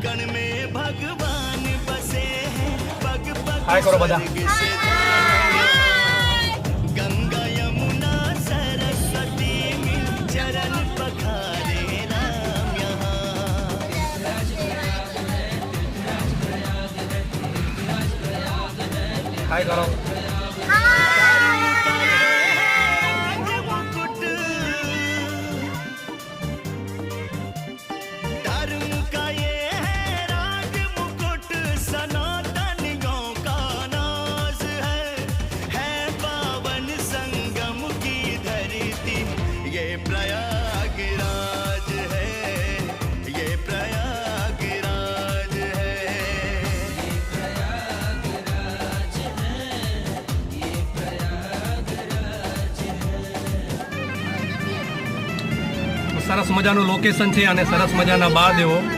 कण में भगवान बसे हैं, पग पग हाय करो બધા. स्वर्ग से गंगा यमुना सरस्वती मिल चरण पखारे राम यहाँ. હાય કરો. धर्म का ये है राज मुकुट, सनातनियों का नाज है पावन संगम की धरती, ये प्रयागराज है, ये प्रयागराज है. સરસ મજાનું લોકેશન છે અને સરસ મજાના બાળદેવો